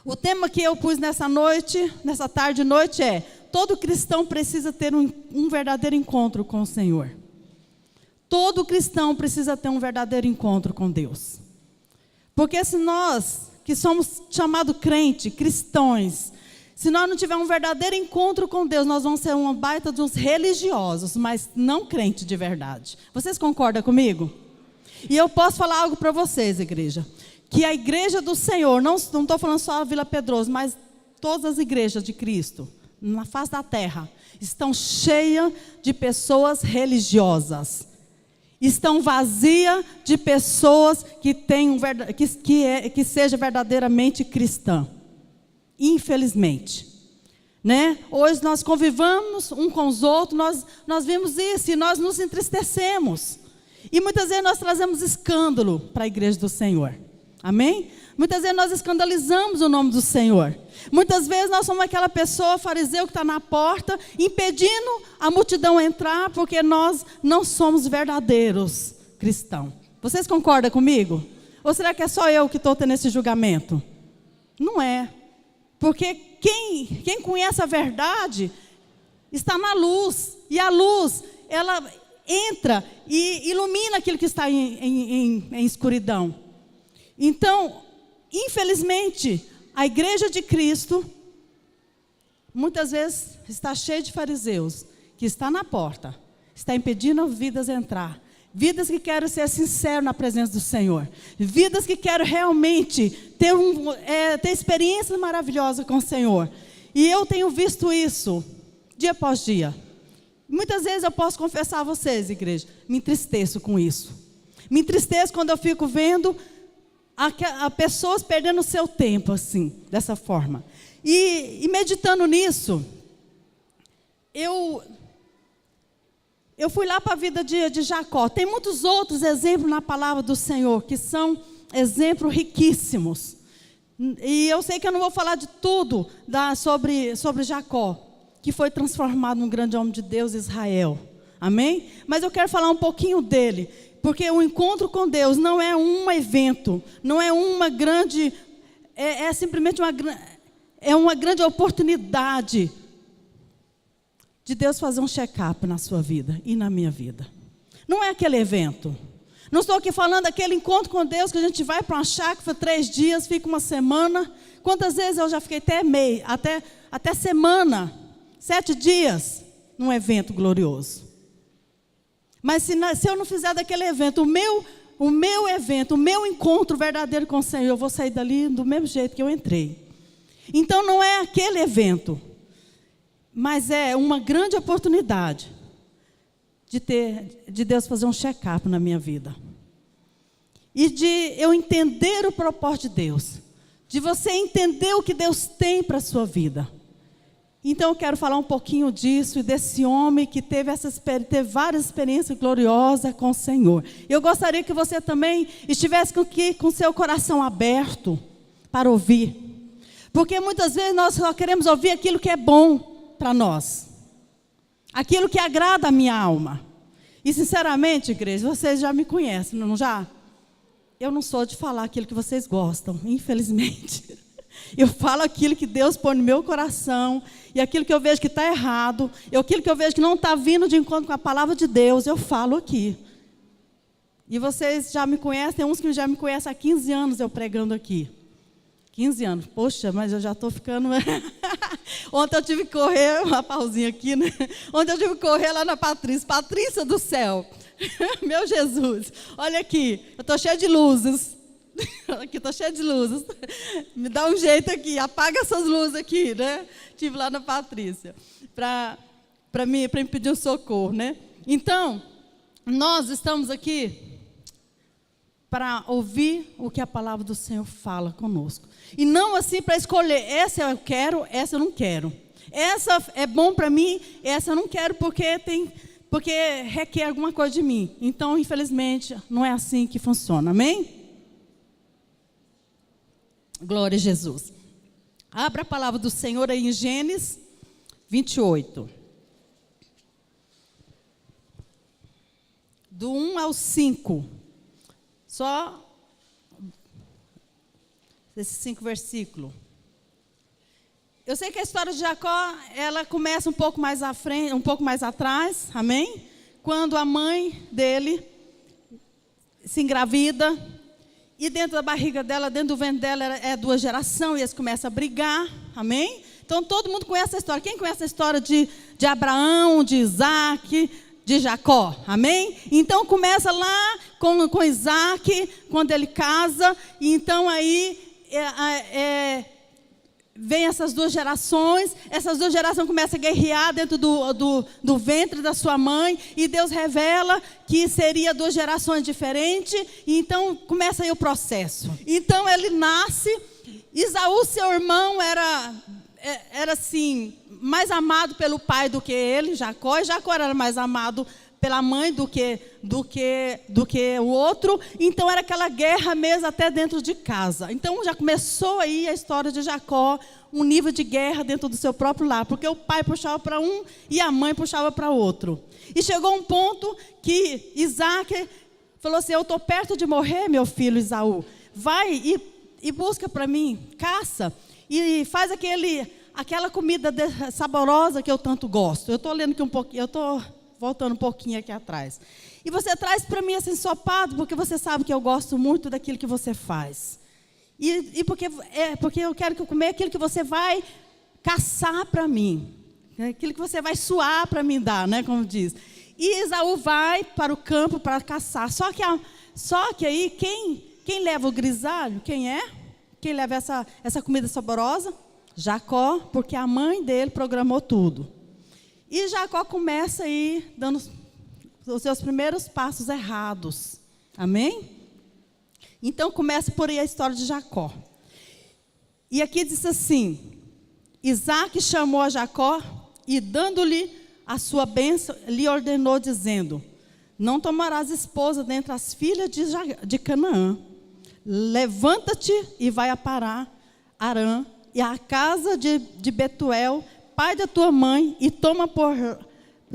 O tema que eu pus nessa tarde e noite é: todo cristão precisa ter um verdadeiro encontro com o Senhor. Todo cristão precisa ter um verdadeiro encontro com Deus. Porque se nós, que somos chamados cristãos, se nós não tivermos um verdadeiro encontro com Deus, nós vamos ser uma baita de uns religiosos, mas não crente de verdade. Vocês concordam comigo? E eu posso falar algo para vocês, igreja, que a igreja do Senhor, não estou falando só a Vila Pedroso, mas todas as igrejas de Cristo, na face da terra, estão cheias de pessoas religiosas. Estão vazias de pessoas que seja verdadeiramente cristã. Infelizmente. Né? Hoje nós convivamos um com os outros, nós vimos isso e nós nos entristecemos. E muitas vezes nós trazemos escândalo para a igreja do Senhor. Amém? Muitas vezes nós escandalizamos o nome do Senhor. Muitas vezes nós somos aquela pessoa, fariseu, que está na porta, impedindo a multidão entrar, porque nós não somos verdadeiros cristãos. Vocês concordam comigo? Ou será que é só eu que estou tendo esse julgamento? Não é. Porque quem conhece a verdade está na luz. E a luz, ela entra e ilumina aquilo que está em escuridão. Então, infelizmente, a igreja de Cristo, muitas vezes, está cheia de fariseus, que está na porta, está impedindo vidas entrar. Vidas que querem ser sinceros na presença do Senhor. Vidas que querem realmente ter experiências maravilhosas com o Senhor. E eu tenho visto isso, dia após dia. Muitas vezes eu posso confessar a vocês, igreja, me entristeço com isso. Me entristeço quando eu fico vendo a pessoas perdendo o seu tempo, assim, dessa forma. E meditando nisso, eu fui lá para a vida de Jacó. Tem muitos outros exemplos na palavra do Senhor, que são exemplos riquíssimos. E eu sei que eu não vou falar de tudo sobre Jacó, que foi transformado num grande homem de Deus, Israel. Amém? Mas eu quero falar um pouquinho dele. Porque o encontro com Deus não é um evento, não é uma grande, é simplesmente uma grande oportunidade de Deus fazer um check-up na sua vida e na minha vida. Não é aquele evento. Não estou aqui falando daquele encontro com Deus que a gente vai para uma chácara, 3 dias, fica uma semana. Quantas vezes eu já fiquei até semana, 7 dias, num evento glorioso. Mas se eu não fizer daquele evento, o meu evento, o meu encontro verdadeiro com o Senhor, eu vou sair dali do mesmo jeito que eu entrei. Então não é aquele evento, mas é uma grande oportunidade de Deus fazer um check-up na minha vida. E de eu entender o propósito de Deus. De você entender o que Deus tem para a sua vida. Então eu quero falar um pouquinho disso e desse homem que teve várias experiências gloriosas com o Senhor. Eu gostaria que você também estivesse com seu coração aberto para ouvir. Porque muitas vezes nós só queremos ouvir aquilo que é bom para nós. Aquilo que agrada a minha alma. E sinceramente, igreja, vocês já me conhecem, não já? Eu não sou de falar aquilo que vocês gostam, infelizmente. Eu falo aquilo que Deus põe no meu coração, e aquilo que eu vejo que está errado, e aquilo que eu vejo que não está vindo de encontro com a palavra de Deus, eu falo aqui. E vocês já me conhecem, tem uns que já me conhecem há 15 anos eu pregando aqui. 15 anos, poxa, mas eu já estou ficando... Ontem eu tive que correr, uma pausinha aqui, né? Ontem eu tive que correr lá na Patrícia do céu. Meu Jesus, olha aqui, eu estou cheia de luzes. Aqui estou cheia de luzes. Me dá um jeito aqui, apaga essas luzes aqui, né? Estive lá na Patrícia, para me pedir um socorro, né? Então, nós estamos aqui para ouvir o que a palavra do Senhor fala conosco. E não assim para escolher, essa eu quero, essa eu não quero. Essa é bom para mim, essa eu não quero porque requer alguma coisa de mim. Então, infelizmente, não é assim que funciona, amém? Glória a Jesus. Abra a palavra do Senhor aí em Gênesis 28. Do 1 ao 5. Só esses 5 versículos. Eu sei que a história de Jacó, ela começa um pouco mais à frente, um pouco mais atrás, amém? Quando a mãe dele se engravida, e dentro da barriga dela, dentro do ventre dela, é 2 gerações, e eles começam a brigar, amém? Então todo mundo conhece a história. Quem conhece a história de Abraão, de Isaac, de Jacó, amém? Então começa lá com Isaac, quando ele casa, e então aí vem essas 2 gerações começam a guerrear dentro do ventre da sua mãe, e Deus revela que seria 2 gerações diferentes, e então começa aí o processo. Então ele nasce, Esaú, seu irmão, era assim, mais amado pelo pai do que ele, Jacó, e Jacó era mais amado pela mãe do que o outro. Então era aquela guerra mesmo até dentro de casa. Então já começou aí a história de Jacó, um nível de guerra dentro do seu próprio lar, porque o pai puxava para um e a mãe puxava para outro. E chegou um ponto que Isaac falou assim: eu estou perto de morrer, meu filho Esaú, vai e busca para mim, caça, e faz aquela comida saborosa que eu tanto gosto. Eu estou lendo aqui um pouquinho, eu estou voltando um pouquinho aqui atrás. E você traz para mim esse ensopado, porque você sabe que eu gosto muito daquilo que você faz. E porque eu quero comer aquilo que você vai caçar para mim. Aquilo que você vai suar para mim dar, né, como diz. E Esaú vai para o campo para caçar. Só que aí, quem leva o grisalho? Quem é? Quem leva essa comida saborosa? Jacó, porque a mãe dele programou tudo. E Jacó começa aí dando os seus primeiros passos errados. Amém? Então começa por aí a história de Jacó. E aqui diz assim: Isaac chamou a Jacó e, dando-lhe a sua bênção, lhe ordenou, dizendo: não tomarás esposa dentre as filhas de Canaã. Levanta-te e vai a Pará, Arã, e à casa de Betuel, pai da tua mãe, e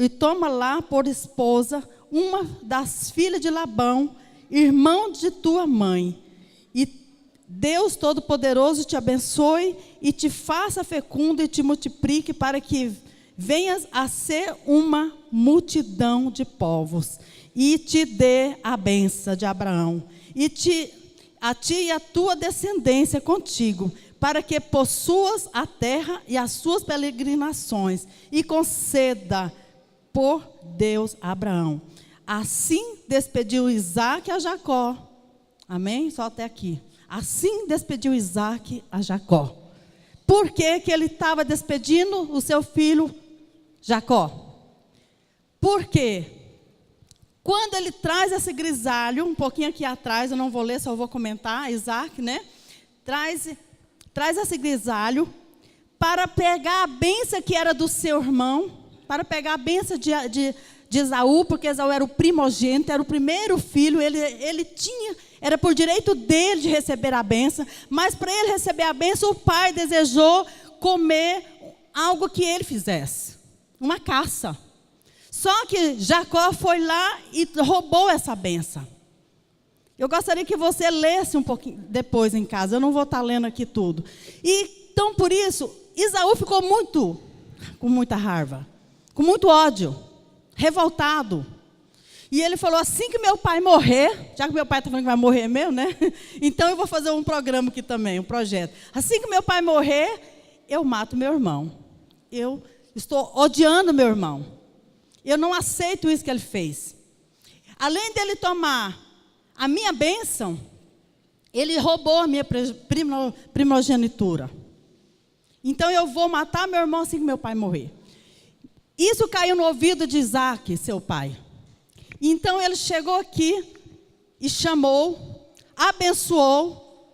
toma lá por esposa uma das filhas de Labão, irmão de tua mãe. E Deus Todo-Poderoso te abençoe e te faça fecundo e te multiplique, para que venhas a ser uma multidão de povos, e te dê a bênção de Abraão, a ti e a tua descendência contigo, para que possuas a terra e as suas peregrinações, e conceda por Deus a Abraão. Assim despediu Isaac a Jacó. Amém? Só até aqui. Assim despediu Isaac a Jacó. Por que ele estava despedindo o seu filho Jacó? Porque quando ele traz esse grisalho, um pouquinho aqui atrás, eu não vou ler, só vou comentar, Isaac, né? Traz esse grisalho para pegar a bênção que era do seu irmão, para pegar a bênção de Esaú, porque Esaú era o primogênito, era o primeiro filho, ele tinha, era por direito dele de receber a bênção, mas para ele receber a bênção, o pai desejou comer algo que ele fizesse, uma caça. Só que Jacó foi lá e roubou essa bênção. Eu gostaria que você lesse um pouquinho depois em casa, eu não vou estar lendo aqui tudo. E então, por isso, Esaú ficou com muita raiva, com muito ódio, revoltado. E ele falou: assim que meu pai morrer, já que meu pai está falando que vai morrer mesmo, né? Então eu vou fazer um programa aqui também, um projeto. Assim que meu pai morrer, eu mato meu irmão. Eu estou odiando meu irmão. Eu não aceito isso que ele fez. Além dele tomar a minha bênção, ele roubou a minha primogenitura. Então eu vou matar meu irmão assim que meu pai morrer. Isso caiu no ouvido de Isaac, seu pai. Então ele chegou aqui e chamou, abençoou,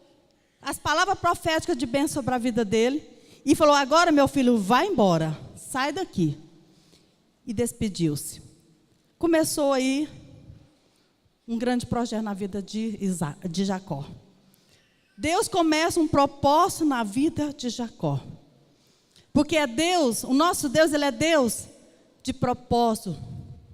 as palavras proféticas de bênção sobre a vida dele, e falou: agora meu filho, vai embora, sai daqui. E despediu-se. Começou aí um grande projeto na vida de Jacó. Deus começa um propósito na vida de Jacó. Porque é Deus, o nosso Deus, Ele é Deus de propósito.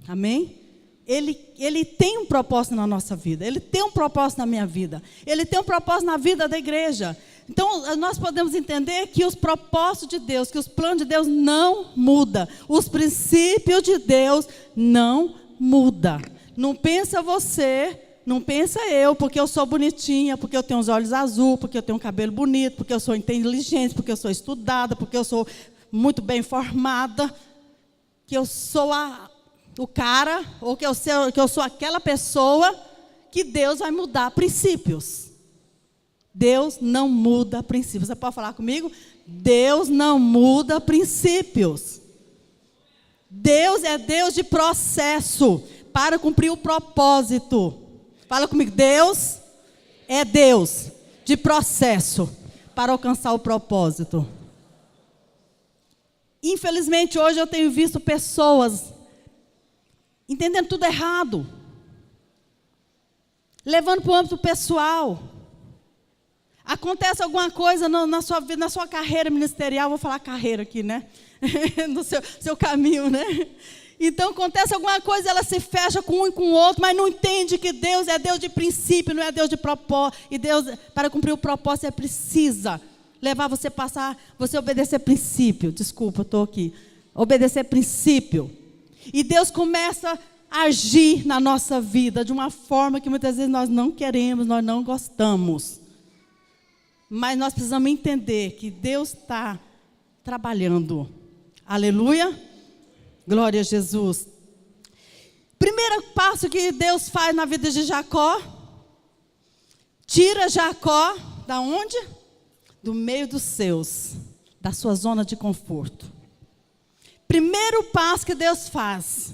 Amém? Ele tem um propósito na nossa vida. Ele tem um propósito na minha vida. Ele tem um propósito na vida da igreja. Então, nós podemos entender que os propósitos de Deus, que os planos de Deus não mudam. Os princípios de Deus não mudam. Não pensa você, não pensa eu, porque eu sou bonitinha, porque eu tenho os olhos azuis, porque eu tenho um cabelo bonito, porque eu sou inteligente, porque eu sou estudada, porque eu sou muito bem formada, que eu sou o cara, ou que eu sou aquela pessoa, que Deus vai mudar princípios. Deus não muda princípios. Você pode falar comigo? Deus não muda princípios. Deus é Deus de processo para cumprir o propósito. Fala comigo. Deus é Deus de processo para alcançar o propósito. Infelizmente, hoje eu tenho visto pessoas entendendo tudo errado, levando para o âmbito pessoal. Acontece alguma coisa na sua vida, na sua carreira ministerial, vou falar carreira aqui, né? No seu caminho, né? Então acontece alguma coisa, ela se fecha com um e com o outro, mas não entende que Deus é Deus de princípio, não é Deus de propósito. E Deus, para cumprir o propósito, é precisa levar você a passar, você obedecer princípio. Desculpa, eu estou aqui. Obedecer princípio. E Deus começa a agir na nossa vida de uma forma que muitas vezes nós não queremos, nós não gostamos. Mas nós precisamos entender que Deus está trabalhando. Aleluia. Glória a Jesus. Primeiro passo que Deus faz na vida de Jacó. Tira Jacó da onde? Do meio dos seus. Da sua zona de conforto. Primeiro passo que Deus faz.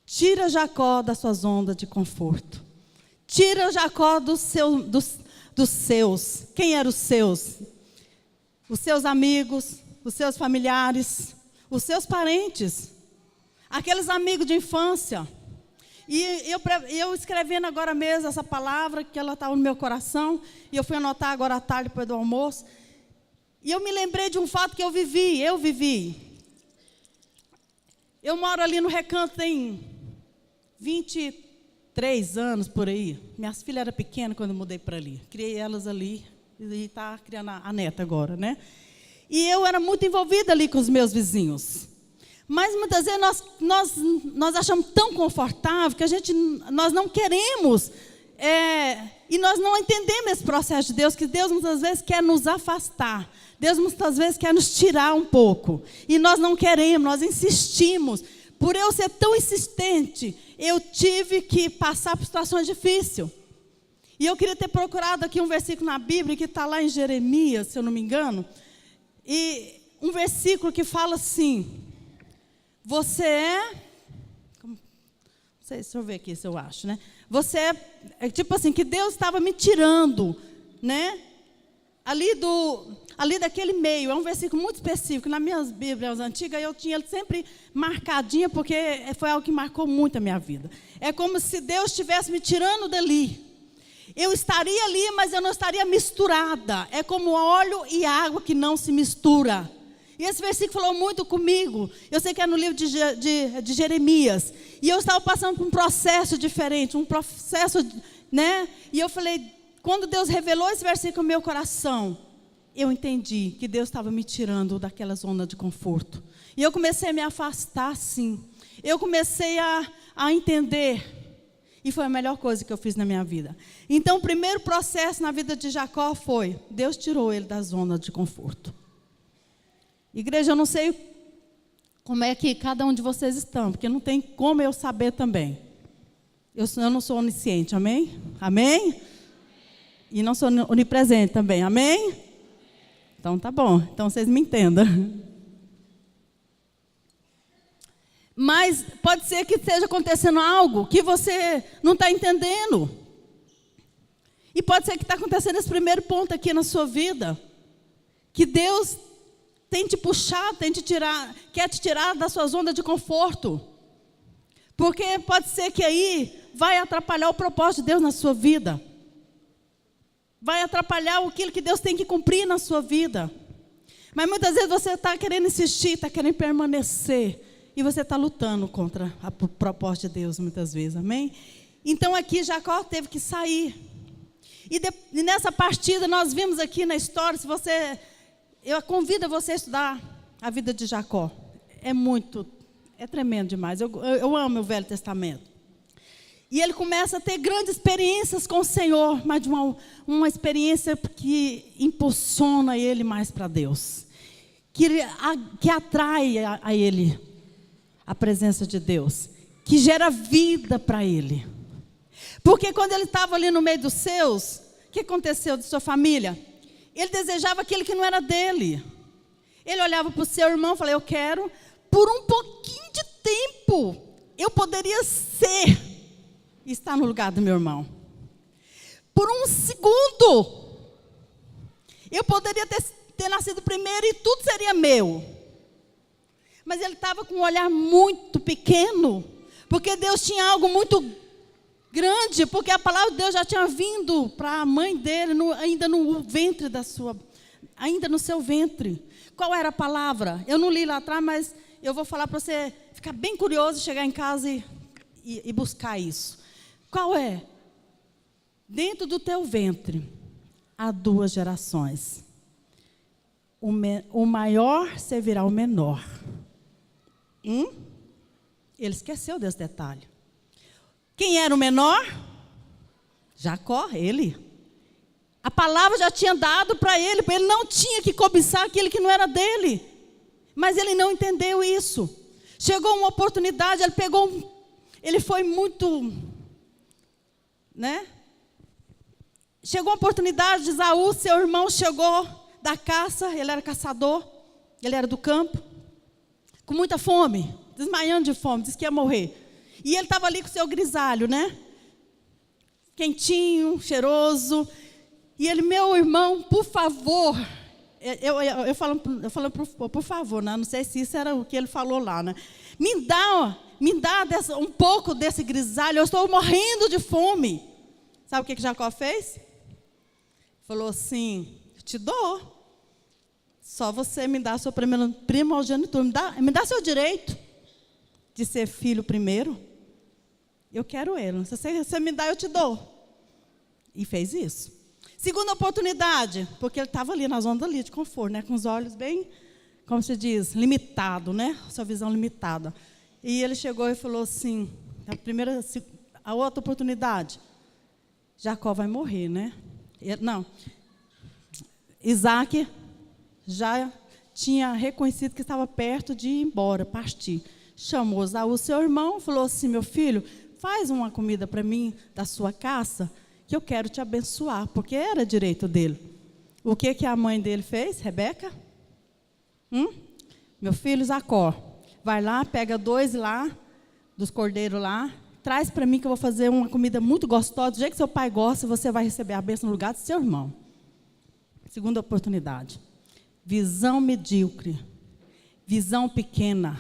Tira Jacó da sua zona de conforto. Tira Jacó dos seus. Quem eram os seus? Os seus amigos, os seus familiares, os seus parentes, aqueles amigos de infância. E eu escrevendo agora mesmo essa palavra, que ela estava no meu coração, e eu fui anotar agora à tarde, depois do almoço, e eu me lembrei de um fato que eu vivi. Eu moro ali no Recanto tem 23 anos por aí. Minhas filhas eram pequenas quando eu mudei para ali. Criei elas ali e está criando a neta agora, né? E eu era muito envolvida ali com os meus vizinhos. Mas muitas vezes nós achamos tão confortável que nós não queremos. E nós não entendemos esse processo de Deus, que Deus muitas vezes quer nos afastar. Deus muitas vezes quer nos tirar um pouco. E nós não queremos, nós insistimos. Por eu ser tão insistente, eu tive que passar por situações difíceis. E eu queria ter procurado aqui um versículo na Bíblia, que está lá em Jeremias, se eu não me engano. E um versículo que fala assim, você é... Não sei, deixa eu ver aqui se eu acho, né? Você é tipo assim, que Deus estava me tirando, né? Ali daquele meio, é um versículo muito específico. Nas minhas Bíblias antigas, eu tinha ele sempre marcadinha, porque foi algo que marcou muito a minha vida. É como se Deus estivesse me tirando dali. Eu estaria ali, mas eu não estaria misturada. É como óleo e água que não se mistura. E esse versículo falou muito comigo. Eu sei que é no livro de Jeremias. E eu estava passando por um processo diferente, um processo, né? E eu falei, quando Deus revelou esse versículo no meu coração, eu entendi que Deus estava me tirando daquela zona de conforto. E eu comecei a me afastar, sim. Eu comecei a entender. E foi a melhor coisa que eu fiz na minha vida. Então, o primeiro processo na vida de Jacó foi, Deus tirou ele da zona de conforto. Igreja, eu não sei como é que cada um de vocês estão, porque não tem como eu saber também. Eu não sou onisciente, amém? Amém? E não sou onipresente também, amém? Então tá bom, então vocês me entendam. Mas pode ser que esteja acontecendo algo que você não está entendendo. E pode ser que está acontecendo esse primeiro ponto aqui na sua vida. Que Deus tem te puxado, quer te tirar da sua zona de conforto. Porque pode ser que aí vai atrapalhar o propósito de Deus na sua vida. Vai atrapalhar aquilo que Deus tem que cumprir na sua vida. Mas muitas vezes você está querendo insistir, está querendo permanecer. E você está lutando contra a proposta de Deus muitas vezes, amém? Então aqui Jacó teve que sair. E nessa partida nós vimos aqui na história, eu convido você a estudar a vida de Jacó. É tremendo demais. Eu amo o Velho Testamento. E ele começa a ter grandes experiências com o Senhor, mas de uma experiência que impulsiona ele mais para Deus. Que atrai a ele a presença de Deus. Que gera vida para ele. Porque quando ele estava ali no meio dos seus, o que aconteceu de sua família? Ele desejava aquilo que não era dele. Ele olhava para o seu irmão e falava, eu quero, por um pouquinho de tempo, eu poderia estar no lugar do meu irmão. Por um segundo, eu poderia ter nascido primeiro e tudo seria meu. Mas ele estava com um olhar muito pequeno, porque Deus tinha algo muito grande, porque a palavra de Deus já tinha vindo para a mãe dele, ainda no ventre ainda no seu ventre. Qual era a palavra? Eu não li lá atrás, mas eu vou falar para você ficar bem curioso, chegar em casa e buscar isso. Qual é? Dentro do teu ventre há 2 gerações. O maior servirá ao menor. Ele esqueceu desse detalhe. Quem era o menor? Jacó, ele. A palavra já tinha dado para ele não tinha que cobiçar aquilo que não era dele. Mas ele não entendeu isso. Chegou uma oportunidade, ele foi muito, Chegou a oportunidade de Esaú, seu irmão chegou da caça, ele era caçador, ele era do campo, com muita fome, desmaiando de fome, disse que ia morrer. E ele estava ali com o seu grisalho, quentinho, cheiroso. E ele, meu irmão, por favor, eu falando por favor, não sei se isso era o que ele falou lá, me dá um pouco desse grisalho, eu estou morrendo de fome. Sabe o que Jacó fez? Falou assim, te dou, só você me dá a sua primogenitura, me dá seu direito de ser filho primeiro. Eu quero ele, se você me dá, eu te dou. E fez isso. Segunda oportunidade, porque ele estava ali na zona ali de conforto, com os olhos bem, como se diz, limitado, sua visão limitada. E ele chegou e falou assim, a outra oportunidade, Jacó vai morrer, Isaac já tinha reconhecido que estava perto de ir embora, partir. Chamou Esaú, seu irmão, falou assim, meu filho, faz uma comida para mim da sua caça, que eu quero te abençoar, porque era direito dele. O que a mãe dele fez, Rebeca? Meu filho Jacó, vai lá, pega 2 lá, dos cordeiros lá, traz para mim que eu vou fazer uma comida muito gostosa, do jeito que seu pai gosta, você vai receber a bênção no lugar do seu irmão. Segunda oportunidade. Visão medíocre, visão pequena.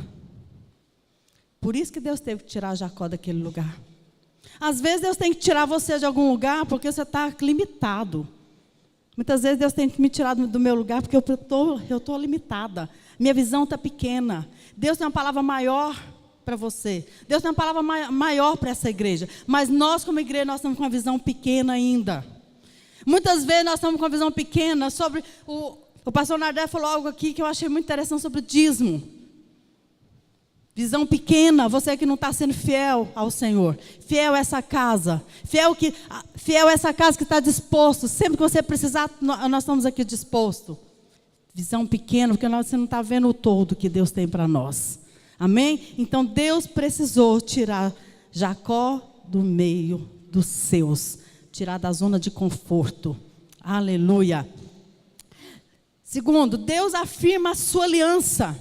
Por isso que Deus teve que tirar Jacó daquele lugar. Às vezes Deus tem que tirar você de algum lugar porque você está limitado. Muitas vezes Deus tem que me tirar do meu lugar porque eu estou limitada. Minha visão está pequena. Deus tem uma palavra maior para você. Deus tem uma palavra maior para essa igreja. Mas nós como igreja, nós estamos com uma visão pequena ainda. Muitas vezes nós estamos com uma visão pequena sobre... O pastor Nardé falou algo aqui que eu achei muito interessante sobre o dízimo. Visão pequena, você que não está sendo fiel ao Senhor. Fiel a essa casa. Fiel a essa casa que está disposto. Sempre que você precisar, nós estamos aqui dispostos. Visão pequena, porque você não está vendo o todo que Deus tem para nós. Amém? Então Deus precisou tirar Jacó do meio dos seus. Tirar da zona de conforto. Aleluia. Segundo, Deus afirma a sua aliança.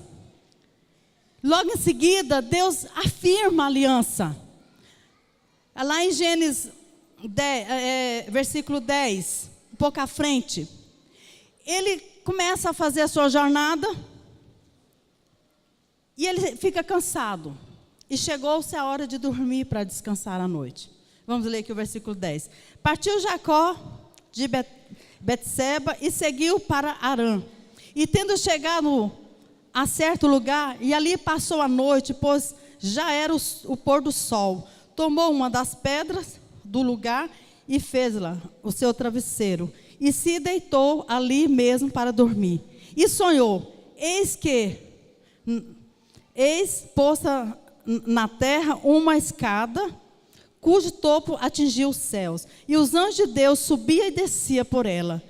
Logo em seguida, Deus afirma a aliança. Lá em Gênesis 10, versículo 10, um pouco à frente. Ele começa a fazer a sua jornada. E ele fica cansado. E chegou-se a hora de dormir para descansar à noite. Vamos ler aqui o versículo 10. Partiu Jacó de Betseba e seguiu para Harã. E tendo chegado a certo lugar, e ali passou a noite, pois já era o pôr do sol. Tomou uma das pedras do lugar e fez-la o seu travesseiro, e se deitou ali mesmo para dormir. E sonhou, eis posta na terra uma escada, cujo topo atingia os céus, e os anjos de Deus subiam e desciam por ela.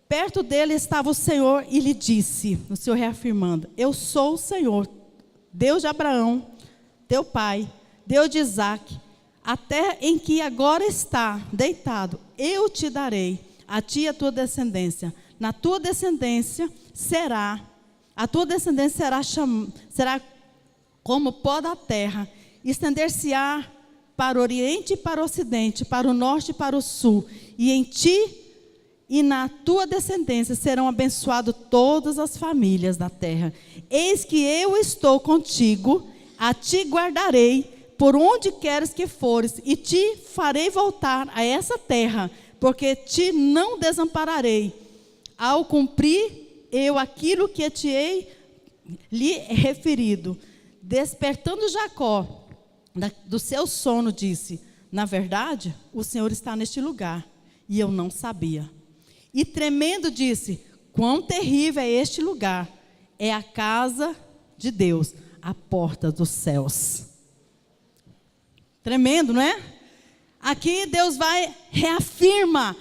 Perto dele estava o Senhor e lhe disse, o Senhor reafirmando, eu sou o Senhor, Deus de Abraão, teu pai, Deus de Isaque. A terra em que agora está deitado, eu te darei, a ti e a tua descendência. A tua descendência será como pó da terra, estender-se-á para o oriente e para o ocidente, para o norte e para o sul. E em ti e na tua descendência serão abençoadas todas as famílias da terra. Eis que eu estou contigo, a ti guardarei, por onde queres que fores, e te farei voltar a essa terra, porque te não desampararei, ao cumprir eu aquilo que te hei lhe referido. Despertando Jacó do seu sono, disse, na verdade, o Senhor está neste lugar, e eu não sabia. E tremendo disse, quão terrível é este lugar, é a casa de Deus, a porta dos céus. Tremendo, não é? Aqui Deus reafirma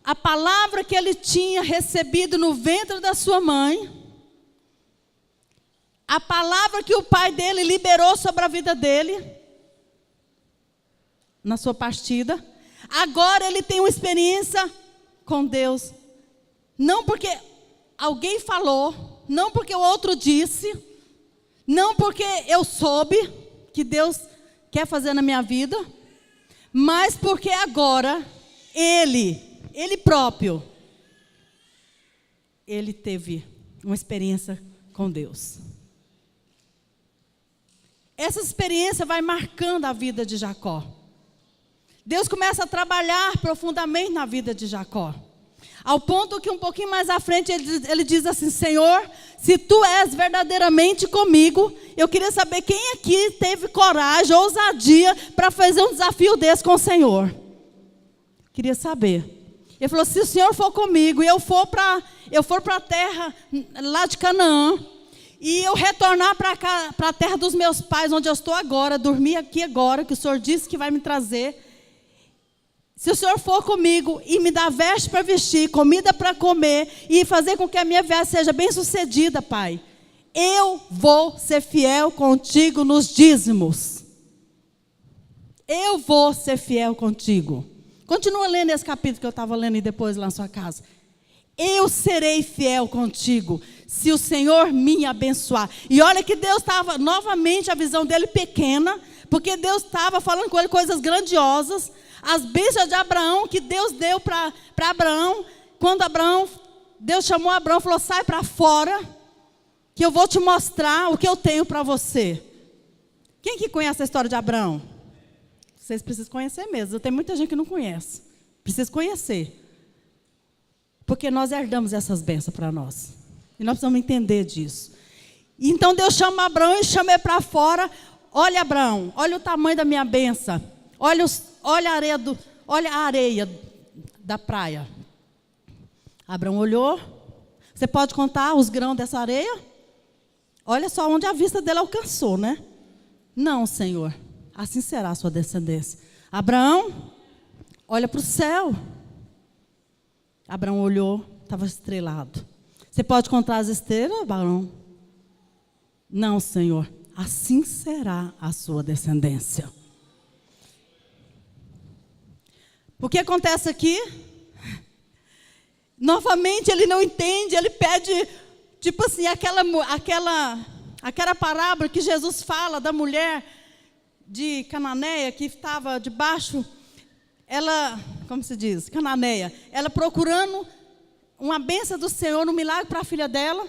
a palavra que ele tinha recebido no ventre da sua mãe, a palavra que o pai dele liberou sobre a vida dele, na sua partida. Agora ele tem uma experiência com Deus, não porque alguém falou, não porque o outro disse, não porque eu soube que Deus quer fazer na minha vida, mas porque agora ele próprio, ele teve uma experiência com Deus. Essa experiência vai marcando a vida de Jacó. Deus começa a trabalhar profundamente na vida de Jacó, ao ponto que um pouquinho mais à frente ele diz assim, Senhor, se tu és verdadeiramente comigo, eu queria saber quem aqui teve coragem, ousadia para fazer um desafio desse com o Senhor. Queria saber. Ele falou, se o Senhor for comigo e eu for para a terra lá de Canaã, e eu retornar para a terra dos meus pais, onde eu estou agora, dormir aqui agora, que o Senhor disse que vai me trazer. Se o Senhor for comigo e me dar veste para vestir, comida para comer, e fazer com que a minha viagem seja bem sucedida, Pai, eu vou ser fiel contigo nos dízimos. Eu vou ser fiel contigo. Continua lendo esse capítulo que eu estava lendo e depois lá na sua casa. Eu serei fiel contigo, se o Senhor me abençoar. E olha que Deus estava, novamente a visão dele pequena, porque Deus estava falando com ele coisas grandiosas. As bênçãos de Abraão, que Deus deu para Abraão, quando Deus chamou Abraão e falou, sai para fora, que eu vou te mostrar o que eu tenho para você. Quem que conhece a história de Abraão? Vocês precisam conhecer mesmo, tem muita gente que não conhece. Precisa conhecer. Porque nós herdamos essas bênçãos para nós. E nós precisamos entender disso. Então Deus chama Abraão e chama ele para fora. Olha Abraão, olha o tamanho da minha bênção. Olha a areia da praia. Abraão olhou. Você pode contar os grãos dessa areia? Olha só onde a vista dele alcançou, né? Não, Senhor. Assim será a sua descendência. Abraão, olha para o céu. Abraão olhou, estava estrelado. Você pode contar as estrelas, Abraão? Não, Senhor. Assim será a sua descendência. O que acontece aqui? Novamente ele não entende, ele pede, tipo assim, aquela parábola que Jesus fala da mulher de Cananeia que estava debaixo, ela, como se diz, Cananeia, ela procurando uma bênção do Senhor, um milagre para a filha dela,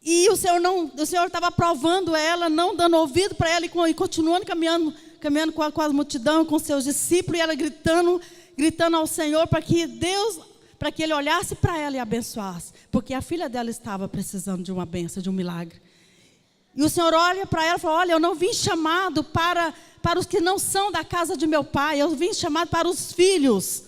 e o Senhor estava provando ela, não dando ouvido para ela, e continuando caminhando com a multidão, com seus discípulos, e ela gritando ao Senhor para que Ele olhasse para ela e abençoasse, porque a filha dela estava precisando de uma bênção, de um milagre. E o Senhor olha para ela e fala, olha, eu não vim chamado para para os que não são da casa de meu pai. Eu vim chamado para os filhos.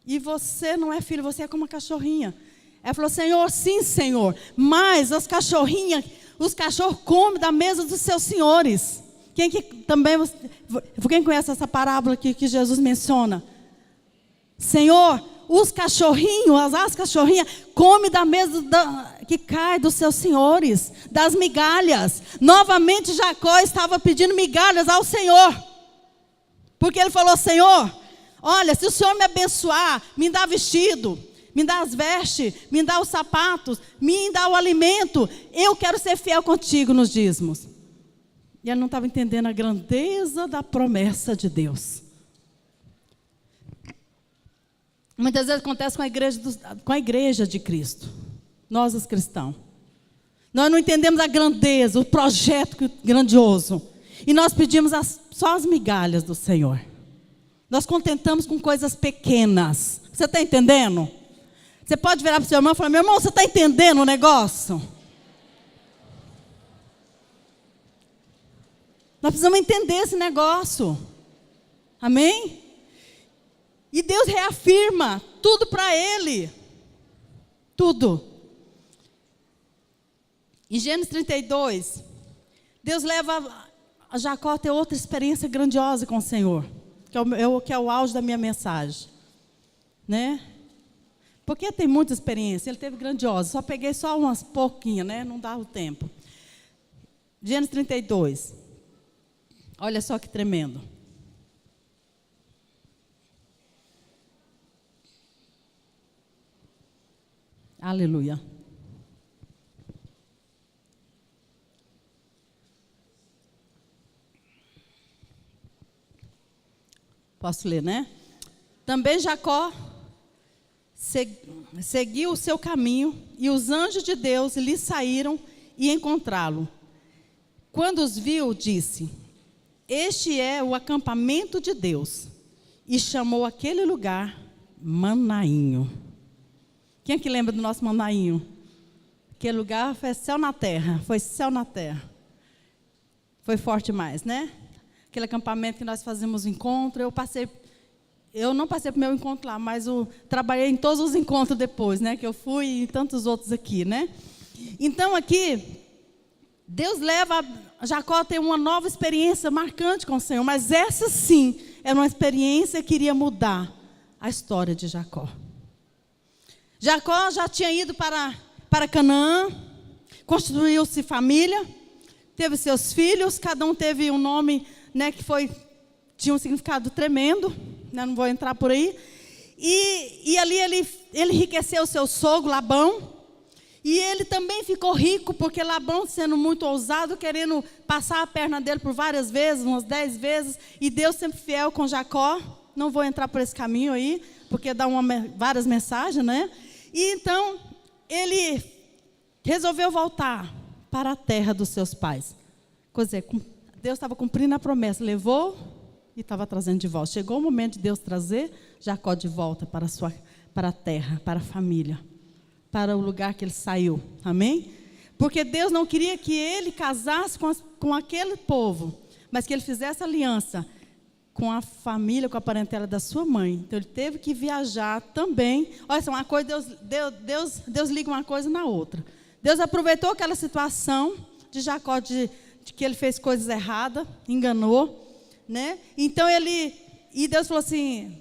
E você não é filho, você é como uma cachorrinha. Ela falou, Senhor, sim, Senhor. Mas as cachorrinhas, os cachorros comem da mesa dos seus senhores. Quem conhece essa parábola que Jesus menciona? Senhor, os cachorrinhos, as cachorrinhas comem da mesa que cai dos seus senhores, das migalhas. Novamente Jacó estava pedindo migalhas ao Senhor. Porque ele falou, Senhor, olha, se o Senhor me abençoar, me dá vestido, me dá as vestes, me dá os sapatos, me dá o alimento, eu quero ser fiel contigo nos dízimos. E ele não estava entendendo a grandeza da promessa de Deus. Muitas vezes acontece com a igreja de Cristo. Nós, os cristãos. Nós não entendemos a grandeza, o projeto grandioso. E nós pedimos só as migalhas do Senhor. Nós contentamos com coisas pequenas. Você está entendendo? Você pode virar para o seu irmão e falar, meu irmão, você está entendendo o negócio? Nós precisamos entender esse negócio. Amém? E Deus reafirma tudo para ele. Tudo. Em Gênesis 32, Deus leva a Jacó a ter outra experiência grandiosa com o Senhor. Que é o auge da minha mensagem. Né? Porque tem muita experiência. Ele teve grandiosa. Só peguei umas pouquinhas, né? Não dá o tempo. Gênesis 32. Olha só que tremendo. Aleluia. Posso ler, né? Também Jacó seguiu o seu caminho e os anjos de Deus lhe saíram e encontrá-lo. Quando os viu, disse, este é o acampamento de Deus. E chamou aquele lugar Manainho. Quem é que lembra do nosso Manainho? Aquele lugar foi céu na terra. Foi céu na terra. Foi forte demais, né? Aquele acampamento que nós fazemos encontro. Eu não passei para o meu encontro lá, mas trabalhei em todos os encontros depois, né? Que eu fui e tantos outros aqui, né? Então aqui, Deus leva Jacó a ter uma nova experiência marcante com o Senhor. Mas essa sim, era uma experiência que iria mudar a história de Jacó. Jacó já tinha ido para Canaã, constituiu-se família, teve seus filhos, cada um teve um nome, né, tinha um significado tremendo, né, não vou entrar por aí. E ali ele enriqueceu o seu sogro, Labão, e ele também ficou rico, porque Labão, sendo muito ousado, querendo passar a perna dele por várias vezes, umas 10 vezes, e Deus sempre fiel com Jacó. Não vou entrar por esse caminho aí, porque dá várias mensagens, né? E então, ele resolveu voltar para a terra dos seus pais. Quer dizer, Deus estava cumprindo a promessa, levou e estava trazendo de volta. Chegou o momento de Deus trazer Jacó de volta para a terra, para a família, para o lugar que ele saiu. Amém? Porque Deus não queria que ele casasse com aquele povo, mas que ele fizesse aliança com a família, com a parentela da sua mãe. Então ele teve que viajar também. Olha só, uma coisa, Deus liga uma coisa na outra. Deus aproveitou aquela situação de Jacó, de que ele fez coisas erradas, enganou, né? Então e Deus falou assim,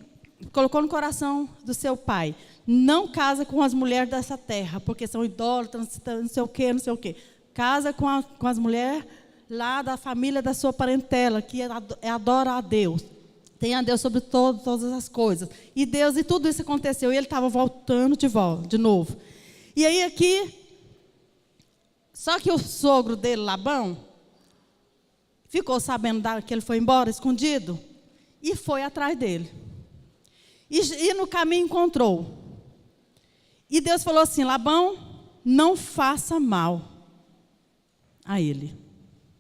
colocou no coração do seu pai, não casa com as mulheres dessa terra, porque são idólatras, não sei o quê, não sei o quê. Casa com as mulheres lá da família da sua parentela, que adora a Deus. Tem a Deus sobre todas as coisas. E tudo isso aconteceu. E ele estava voltando de novo. E aí aqui, só que o sogro dele, Labão, ficou sabendo que ele foi embora, escondido, e foi atrás dele. E no caminho encontrou. E Deus falou assim, Labão, não faça mal a ele.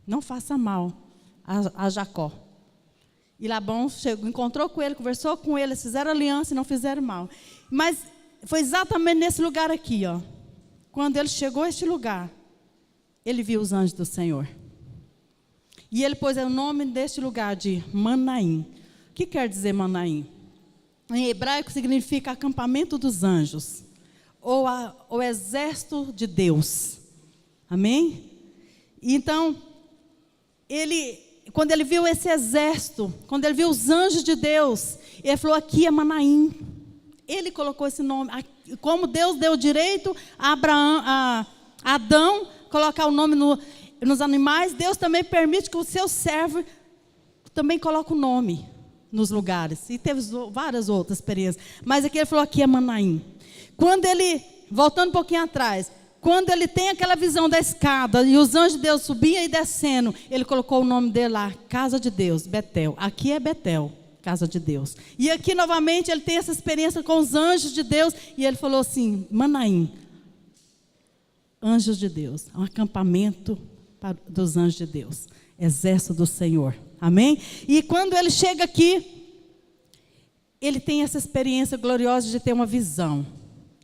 Não faça mal a Jacó. E Labão encontrou com ele, conversou com ele, fizeram aliança e não fizeram mal. Mas foi exatamente nesse lugar aqui, ó. Quando ele chegou a este lugar, ele viu os anjos do Senhor. E ele pôs o nome deste lugar de Manaim. O que quer dizer Manaim? Em hebraico significa acampamento dos anjos, ou o exército de Deus. Amém? Então, quando ele viu esse exército, quando ele viu os anjos de Deus, ele falou: aqui é Manaim. Ele colocou esse nome. Como Deus deu direito a Adão colocar o nome nos animais, Deus também permite que o seu servo também coloque o nome nos lugares. E teve várias outras experiências. Mas aqui ele falou: aqui é Manaim. Quando ele, voltando um pouquinho atrás, quando ele tem aquela visão da escada e os anjos de Deus subiam e descendo, ele colocou o nome dele lá, Casa de Deus, Betel. Aqui é Betel, Casa de Deus. E aqui novamente ele tem essa experiência com os anjos de Deus e ele falou assim: Manaim, anjos de Deus, um acampamento dos anjos de Deus, exército do Senhor. Amém? E quando ele chega aqui, ele tem essa experiência gloriosa de ter uma visão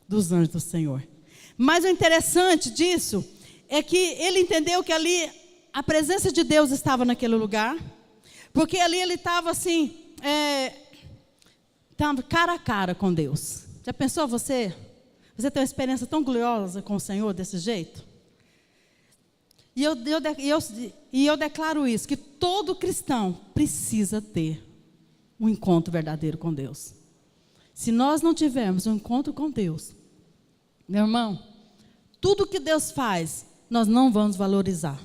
dos anjos do Senhor. Mas o interessante disso é que ele entendeu que ali a presença de Deus estava naquele lugar, porque ali ele estava assim, estava cara a cara com Deus. Já pensou você tem uma experiência tão gloriosa com o Senhor desse jeito? E eu declaro isso, que todo cristão precisa ter um encontro verdadeiro com Deus. Se nós não tivermos um encontro com Deus, meu irmão, tudo que Deus faz, nós não vamos valorizar.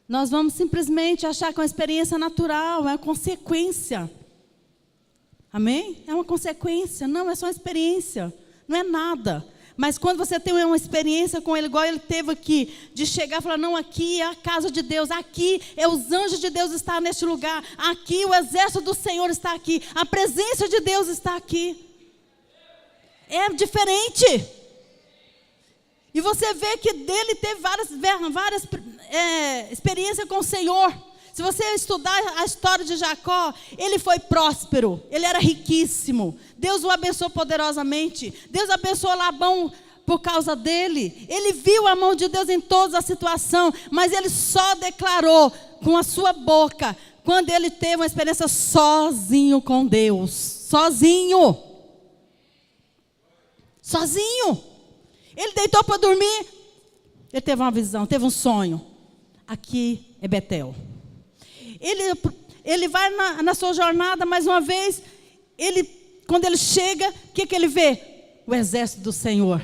Nós vamos simplesmente achar que é uma experiência natural, é uma consequência. Amém? É uma consequência, não, é só uma experiência, não é nada. Mas quando você tem uma experiência com Ele, igual ele teve aqui, de chegar e falar: não, aqui é a casa de Deus, aqui é os anjos de Deus estão neste lugar, aqui o exército do Senhor está aqui, a presença de Deus está aqui. É diferente. E você vê que dele teve várias experiências com o Senhor. Se você estudar a história de Jacó, ele foi próspero, ele era riquíssimo. Deus o abençoou poderosamente. Deus abençoou Labão por causa dele. Ele viu a mão de Deus em toda a situação, mas ele só declarou com a sua boca quando ele teve uma experiência sozinho com Deus. Sozinho. Ele deitou para dormir, ele teve uma visão, teve um sonho. Aqui é Betel. Ele vai na sua jornada mais uma vez. Quando ele chega, o que ele vê? O exército do Senhor.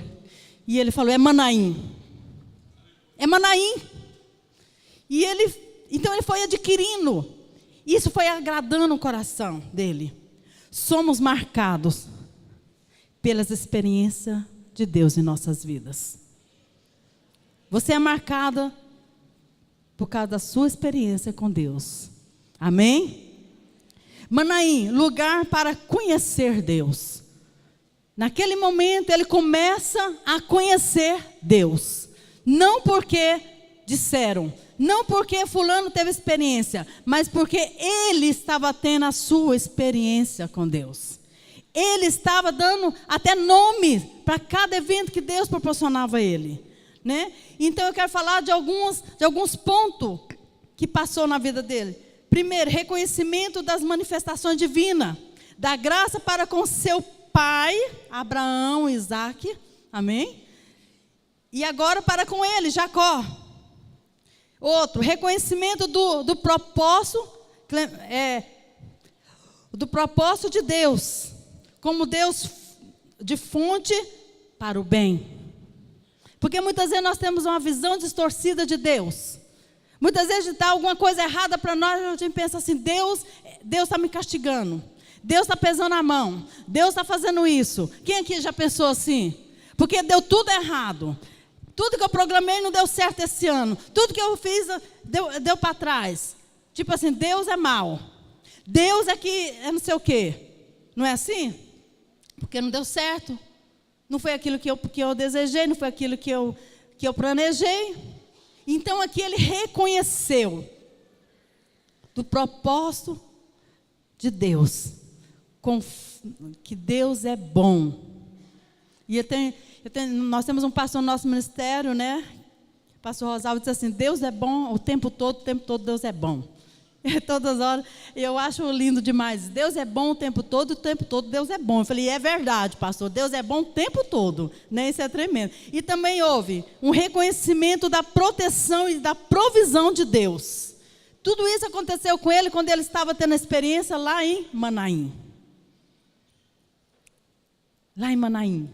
E ele falou: é Manaim. É Manaim. E então ele foi adquirindo. Isso foi agradando o coração dele. Somos marcados pelas experiências de Deus em nossas vidas. Você é marcada por causa da sua experiência com Deus. Amém? Manaim, lugar para conhecer Deus. Naquele momento ele começa a conhecer Deus. Não porque disseram, não porque fulano teve experiência, mas porque ele estava tendo a sua experiência com Deus. Ele estava dando até nome para cada evento que Deus proporcionava a ele, né? Então eu quero falar de alguns pontos que passou na vida dele. Primeiro, reconhecimento das manifestações divinas, da graça para com seu pai, Abraão, Isaac, amém? E agora para com ele, Jacó. Outro, reconhecimento do propósito, do propósito de Deus, como Deus de fonte para o bem. Porque muitas vezes nós temos uma visão distorcida de Deus. Muitas vezes está alguma coisa errada para nós, a gente pensa assim: Deus está me castigando, Deus está pesando a mão, Deus está fazendo isso. Quem aqui já pensou assim? Porque deu tudo errado. Tudo que eu programei não deu certo esse ano. Tudo que eu fiz deu para trás. Tipo assim, Deus é mau. Deus é que é não sei o quê. Não é assim? Porque não deu certo. Não foi aquilo que eu desejei, não foi aquilo que eu planejei. Então aqui ele reconheceu do propósito de Deus, que Deus é bom. E nós temos um pastor no nosso ministério, né? Pastor Rosalvo disse assim, Deus é bom o tempo todo Deus é bom. Todas as horas, eu acho lindo demais. Deus é bom o tempo todo Deus é bom. Eu falei, é verdade, pastor, Deus é bom o tempo todo, né? Isso é tremendo. E também houve um reconhecimento da proteção e da provisão de Deus. Tudo isso aconteceu com ele quando ele estava tendo a experiência lá em Manaim. Lá em Manaim.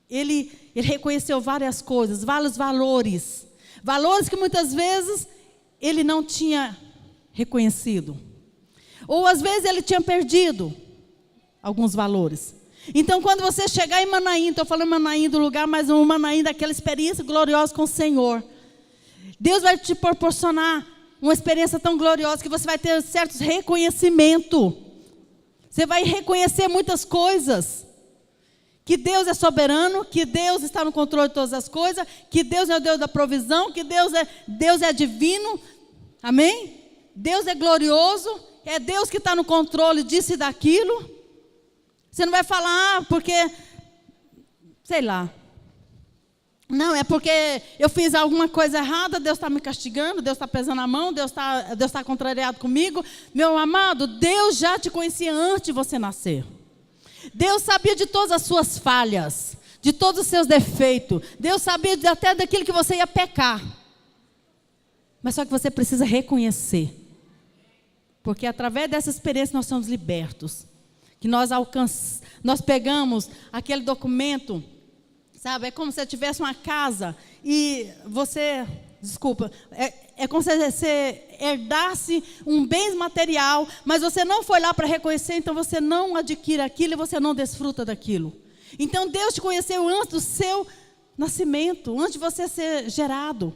Ele reconheceu várias coisas, vários valores. Valores que muitas vezes ele não tinha reconhecido. Ou às vezes ele tinha perdido alguns valores. Então quando você chegar em Manaim, estou falando Manaim do lugar, mas um Manaim daquela experiência gloriosa com o Senhor. Deus vai te proporcionar uma experiência tão gloriosa que você vai ter certos reconhecimento. Você vai reconhecer muitas coisas. Que Deus é soberano, que Deus está no controle de todas as coisas, que Deus é o Deus da provisão, que Deus é divino. Amém? Deus é glorioso, é Deus que está no controle disso e daquilo. Você não vai falar, porque, sei lá. Não, é porque eu fiz alguma coisa errada, Deus está me castigando, Deus está pesando a mão, Deus está contrariado comigo. Meu amado, Deus já te conhecia antes de você nascer. Deus sabia de todas as suas falhas, de todos os seus defeitos. Deus sabia até daquilo que você ia pecar. Mas só que você precisa reconhecer. Porque através dessa experiência nós somos libertos. Que nós pegamos aquele documento, sabe? É como se você tivesse uma casa e você, é como se você herdasse um bem material, mas você não foi lá para reconhecer, então você não adquire aquilo e você não desfruta daquilo. Então Deus te conheceu antes do seu nascimento, antes de você ser gerado.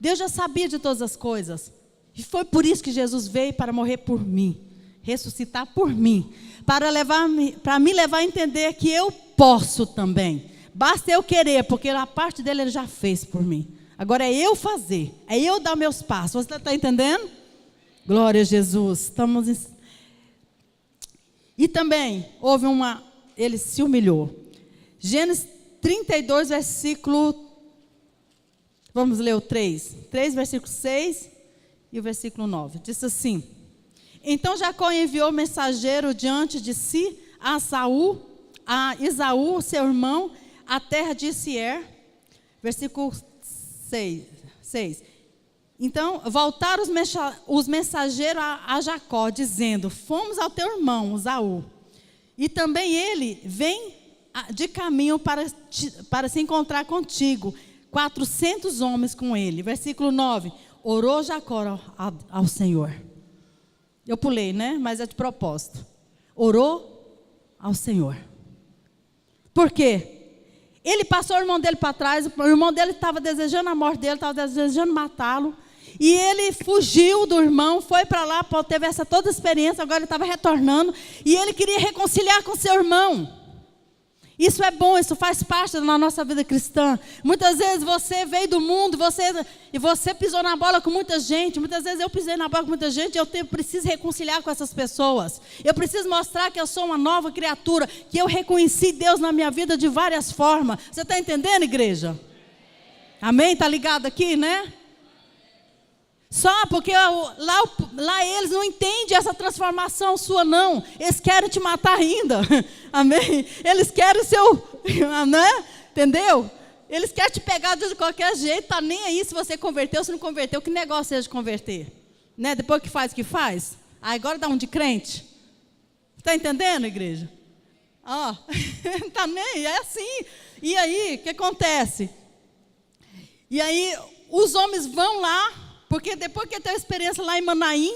Deus já sabia de todas as coisas. E foi por isso que Jesus veio para morrer por mim, ressuscitar por mim, para me levar a entender que eu posso também. Basta eu querer, porque a parte dele ele já fez por mim. Agora é eu fazer, é eu dar meus passos. Você está entendendo? Glória a Jesus. E também houve ele se humilhou. Gênesis 32, versículo, vamos ler o 3, versículo 6 e o versículo 9. Diz assim: então Jacó enviou mensageiro diante de si a Esaú, seu irmão, a terra de Seir. Versículo 6. Então voltaram os mensageiros a Jacó, dizendo: fomos ao teu irmão Esaú, e também ele vem de caminho para se encontrar contigo, 400 homens com ele. Versículo 9. Orou Jacó ao Senhor. Eu pulei, né? Mas é de propósito. Orou ao Senhor. Por quê? Ele passou o irmão dele para trás, o irmão dele estava desejando a morte dele, estava desejando matá-lo. E ele fugiu do irmão, foi para lá, teve essa toda experiência, agora ele estava retornando. E ele queria reconciliar com seu irmão. Isso é bom, isso faz parte da nossa vida cristã. Muitas vezes você veio do mundo, e você pisou na bola com muita gente. Muitas vezes eu pisei na bola com muita gente, e eu preciso reconciliar com essas pessoas. Eu preciso mostrar que eu sou uma nova criatura, que eu reconheci Deus na minha vida de várias formas. Você está entendendo, igreja? Amém? Está ligado aqui, né? Só porque lá eles não entendem essa transformação sua, não. Eles querem te matar ainda. Amém? Eles querem o seu, né? Entendeu? Eles querem te pegar de qualquer jeito. Está nem aí se você converteu ou se não converteu. Que negócio é de converter? Né? Depois que faz. Agora dá um de crente. Está entendendo, igreja? Ó, está nem, é assim. E aí, o que acontece? E aí, os homens vão lá. Porque depois que ele teve experiência lá em Manaim,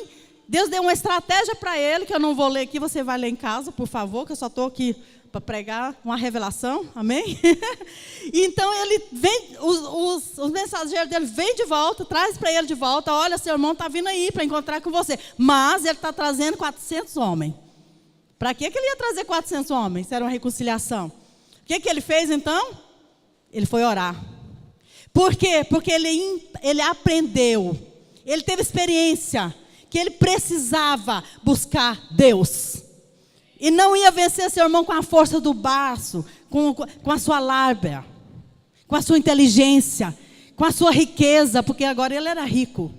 Deus deu uma estratégia para ele, que eu não vou ler aqui, você vai ler em casa, por favor, que eu só estou aqui para pregar uma revelação, amém? Então ele vem, os mensageiros dele vêm de volta, traz para ele de volta: olha, seu irmão está vindo aí para encontrar com você. Mas ele está trazendo 400 homens. Para que ele ia trazer 400 homens? Isso era uma reconciliação. O que ele fez então? Ele foi orar. Por quê? Porque ele aprendeu, ele teve experiência, que ele precisava buscar Deus. E não ia vencer seu irmão com a força do braço, com a sua lábia, com a sua inteligência, com a sua riqueza, porque agora ele era rico.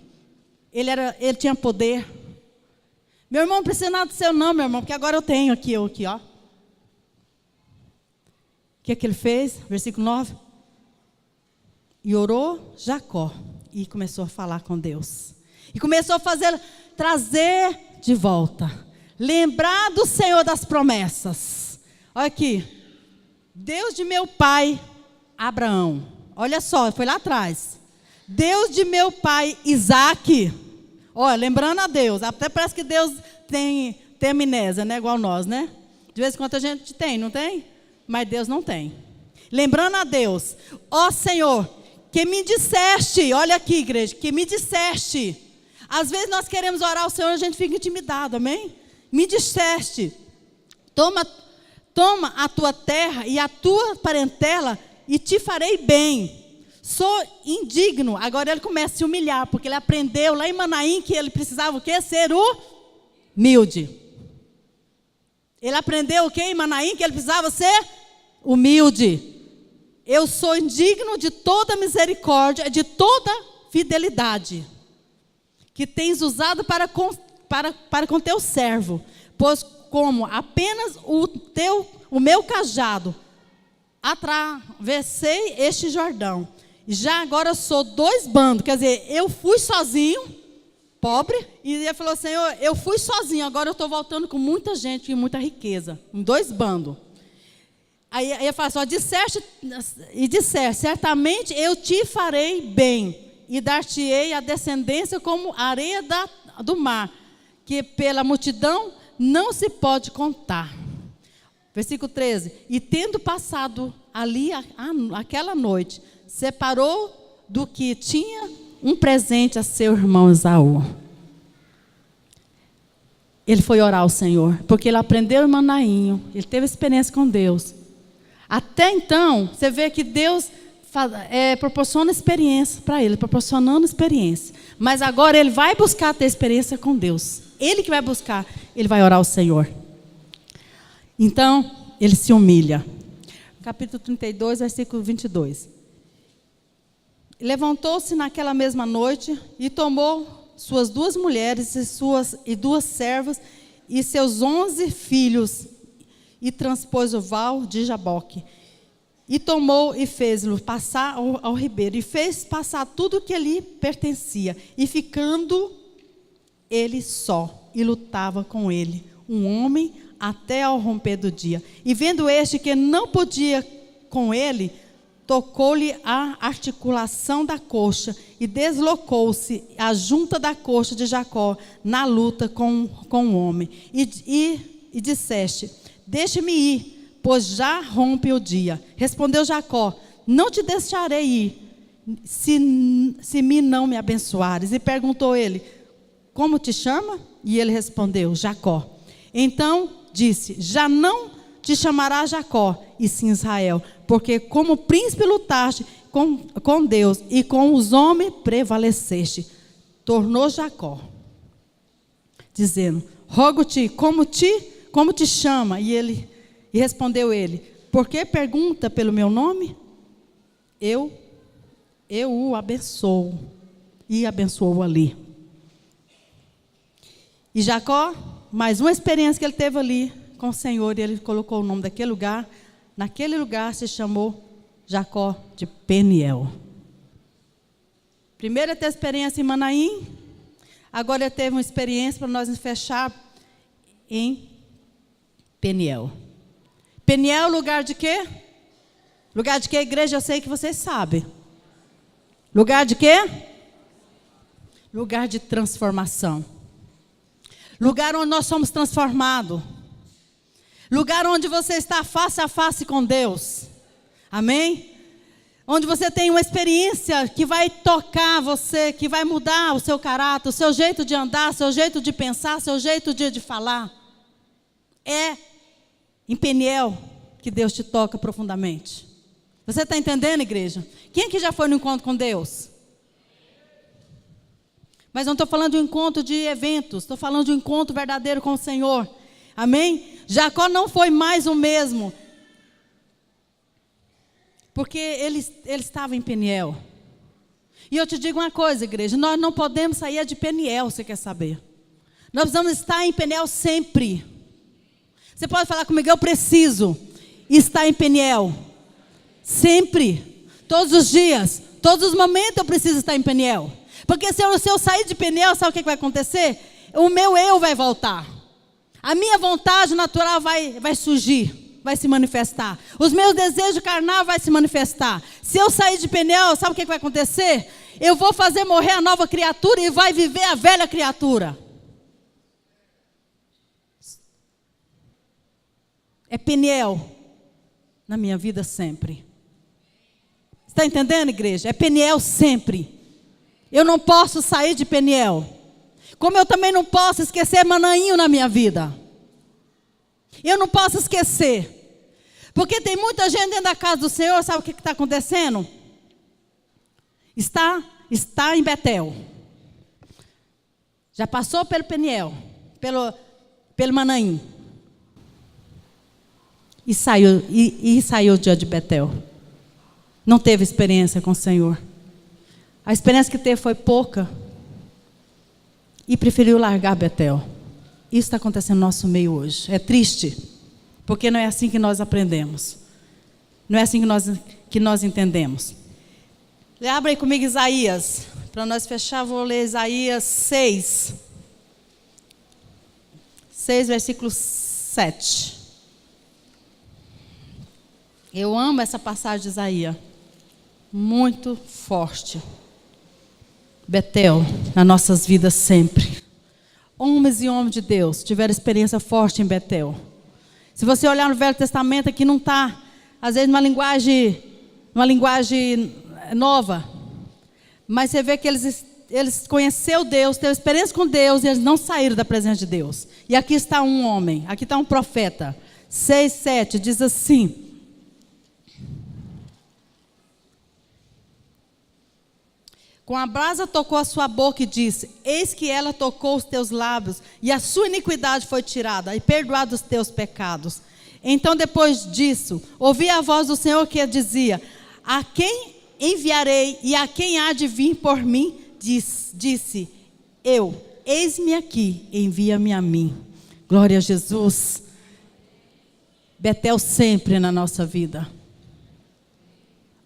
Ele tinha poder. Meu irmão, não precisa nada do seu não, meu irmão, porque agora eu tenho aqui, ó. O que ele fez? Versículo 9. E orou Jacó e começou a falar com Deus. E começou a trazer de volta. Lembrar do Senhor das promessas. Olha aqui. Deus de meu pai Abraão. Olha só, foi lá atrás. Deus de meu pai Isaac. Olha, lembrando a Deus. Até parece que Deus tem amnésia, né? Igual nós, né? De vez em quando a gente tem, não tem? Mas Deus não tem. Lembrando a Deus. Ó Senhor, que me disseste. Olha aqui, igreja. Que me disseste. Às vezes nós queremos orar ao Senhor e a gente fica intimidado, amém? Me disseste. Toma a tua terra e a tua parentela e te farei bem. Sou indigno. Agora ele começa a se humilhar, porque ele aprendeu lá em Manaim que ele precisava o quê? Ser humilde. Ele aprendeu o quê em Manaim? Que ele precisava ser humilde. Eu sou indigno de toda misericórdia, de toda fidelidade que tens usado para com teu servo, pois como apenas o meu cajado atravessei este Jordão, já agora sou 2 bandos, quer dizer, eu fui sozinho, pobre, e ele falou, Senhor, eu fui sozinho, agora eu estou voltando com muita gente e muita riqueza, em 2 bandos. Aí ele fala assim, disseste, certamente eu te farei bem, e dar-te-ei a descendência como a areia do mar, que pela multidão não se pode contar. Versículo 13. E tendo passado ali aquela noite, separou do que tinha um presente a seu irmão Esaú. Ele foi orar ao Senhor, porque ele aprendeu em Manaim, ele teve experiência com Deus. Até então, você vê que Deus proporciona experiência para ele, proporcionando experiência. Mas agora ele vai buscar ter experiência com Deus. Ele que vai buscar, ele vai orar ao Senhor. Então, ele se humilha. Capítulo 32, versículo 22. Levantou-se naquela mesma noite e tomou suas 2 mulheres e 2 servas e seus 11 filhos e transpôs o val de Jaboque. E tomou e fez-lo passar ao ribeiro, e fez passar tudo que lhe pertencia, e ficando ele só, e lutava com ele, um homem, até ao romper do dia. E vendo este que não podia com ele, tocou-lhe a articulação da coxa, e deslocou-se a junta da coxa de Jacó, na luta com o homem. E disseste, deixe-me ir, pois já rompe o dia. Respondeu Jacó, não te deixarei ir, se me não me abençoares. E perguntou ele, como te chama? E ele respondeu, Jacó. Então disse, já não te chamará Jacó, e sim Israel, porque como príncipe lutaste com Deus, e com os homens prevaleceste. Tornou Jacó, dizendo, rogo-te, como te chama? E respondeu ele, por que pergunta pelo meu nome? Eu o abençoo. E abençoou ali. E Jacó, mais uma experiência que ele teve ali com o Senhor, e ele colocou o nome daquele lugar. Naquele lugar se chamou Jacó de Peniel. Primeiro ele teve experiência em Manaim, agora ele teve uma experiência para nós fechar em Peniel. Peniel, lugar de quê? Lugar de quê, igreja? Eu sei que vocês sabem. Lugar de quê? Lugar de transformação. Lugar onde nós somos transformados. Lugar onde você está face a face com Deus. Amém? Onde você tem uma experiência que vai tocar você, que vai mudar o seu caráter, o seu jeito de andar, seu jeito de pensar, seu jeito de falar. É em Peniel que Deus te toca profundamente. Você está entendendo, igreja? Quem aqui já foi no encontro com Deus? Mas não estou falando de um encontro de eventos, estou falando de um encontro verdadeiro com o Senhor. Amém? Jacó não foi mais o mesmo, porque ele estava em Peniel. E eu te digo uma coisa, igreja, nós não podemos sair de Peniel, você quer saber? Nós precisamos estar em Peniel sempre. Você pode falar comigo, eu preciso estar em Peniel. Sempre. Todos os dias. Todos os momentos eu preciso estar em Peniel. Porque se eu sair de Peniel, sabe o que vai acontecer? O meu eu vai voltar. A minha vontade natural vai surgir, vai se manifestar. Os meus desejos carnais vão se manifestar. Se eu sair de Peniel, sabe o que vai acontecer? Eu vou fazer morrer a nova criatura e vai viver a velha criatura. É Peniel na minha vida sempre. Está entendendo, igreja? É Peniel sempre. Eu não posso sair de Peniel. Como eu também não posso esquecer Manaim na minha vida. Eu não posso esquecer. Porque tem muita gente dentro da casa do Senhor, sabe o que está acontecendo? Está em Betel. Já passou pelo Peniel, pelo Manaim. E saiu de Betel. Não teve experiência com o Senhor. A experiência que teve foi pouca. E preferiu largar Betel. Isso está acontecendo no nosso meio hoje. É triste. Porque não é assim que nós aprendemos. Não é assim que nós entendemos. Abra aí comigo Isaías. Para nós fechar, vou ler Isaías 6. 6, versículo 7. Eu amo essa passagem de Isaías. Muito forte. Betel, nas nossas vidas sempre. Homens e homens de Deus tiveram experiência forte em Betel. Se você olhar no Velho Testamento, aqui não está, às vezes, numa linguagem nova. Mas você vê que eles conheceram Deus, tiveram experiência com Deus, e eles não saíram da presença de Deus. E aqui está um homem, aqui está um profeta. 6, 7, diz assim: com a brasa tocou a sua boca e disse: eis que ela tocou os teus lábios, e a sua iniquidade foi tirada, e perdoados os teus pecados. Então, depois disso, ouvi a voz do Senhor que dizia: a quem enviarei, e a quem há de vir por mim? Disse eu: eis-me aqui, envia-me a mim. Glória a Jesus. Betel sempre na nossa vida.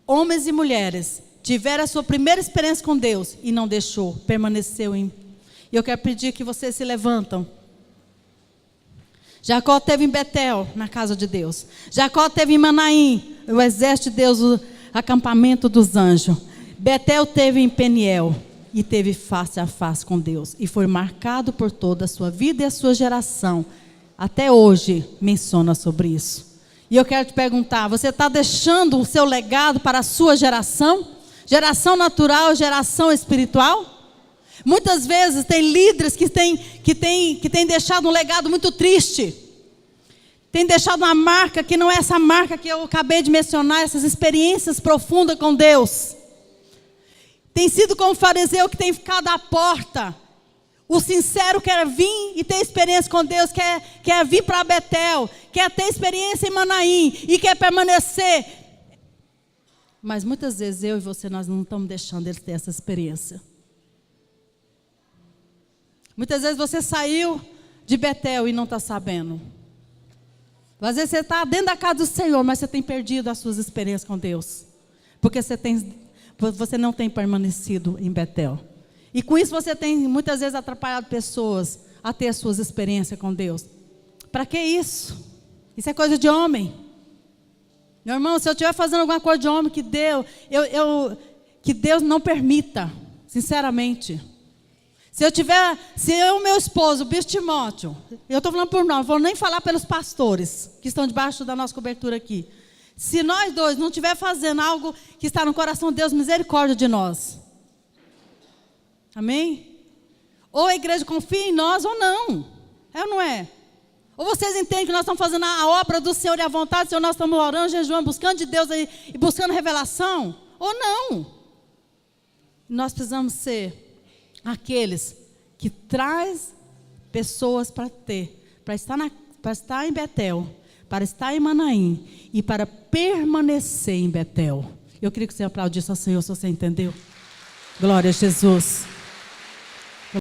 Homens e mulheres tiveram a sua primeira experiência com Deus e não deixou, permaneceu em. E eu quero pedir que vocês se levantam. Jacó teve em Betel, na casa de Deus. Jacó teve em Manaim, o exército de Deus, o acampamento dos anjos. Betel teve em Peniel e teve face a face com Deus. E foi marcado por toda a sua vida e a sua geração. Até hoje menciona sobre isso. E eu quero te perguntar, você está deixando o seu legado para a sua geração? Geração natural, geração espiritual? Muitas vezes tem líderes que têm deixado um legado muito triste. Tem deixado uma marca que não é essa marca que eu acabei de mencionar, essas experiências profundas com Deus. Tem sido como o fariseu que tem ficado à porta. O sincero quer vir e ter experiência com Deus, quer vir para Betel, quer ter experiência em Manaim e quer permanecer. Mas muitas vezes eu e você, nós não estamos deixando eles ter essa experiência. Muitas vezes você saiu de Betel e não está sabendo. Às vezes você está dentro da casa do Senhor, mas você tem perdido as suas experiências com Deus. Porque você não tem permanecido em Betel. E com isso você tem muitas vezes atrapalhado pessoas a ter as suas experiências com Deus. Para que isso? Isso é coisa de homem. Meu irmão, se eu estiver fazendo alguma coisa de homem que Deus não permita, sinceramente. Se eu e meu esposo, o bispo Timóteo, eu estou falando por nós, não vou nem falar pelos pastores que estão debaixo da nossa cobertura aqui. Se nós dois não estiver fazendo algo que está no coração de Deus, misericórdia de nós. Amém? Ou a igreja confia em nós ou não. É ou não é? Ou vocês entendem que nós estamos fazendo a obra do Senhor e a vontade do Senhor, nós estamos orando, jejuando, buscando de Deus aí, e buscando revelação? Ou não? Nós precisamos ser aqueles que traz pessoas para estar em Betel, para estar em Manaim e para permanecer em Betel. Eu queria que você aplaudisse ao Senhor, se você entendeu. Glória a Jesus.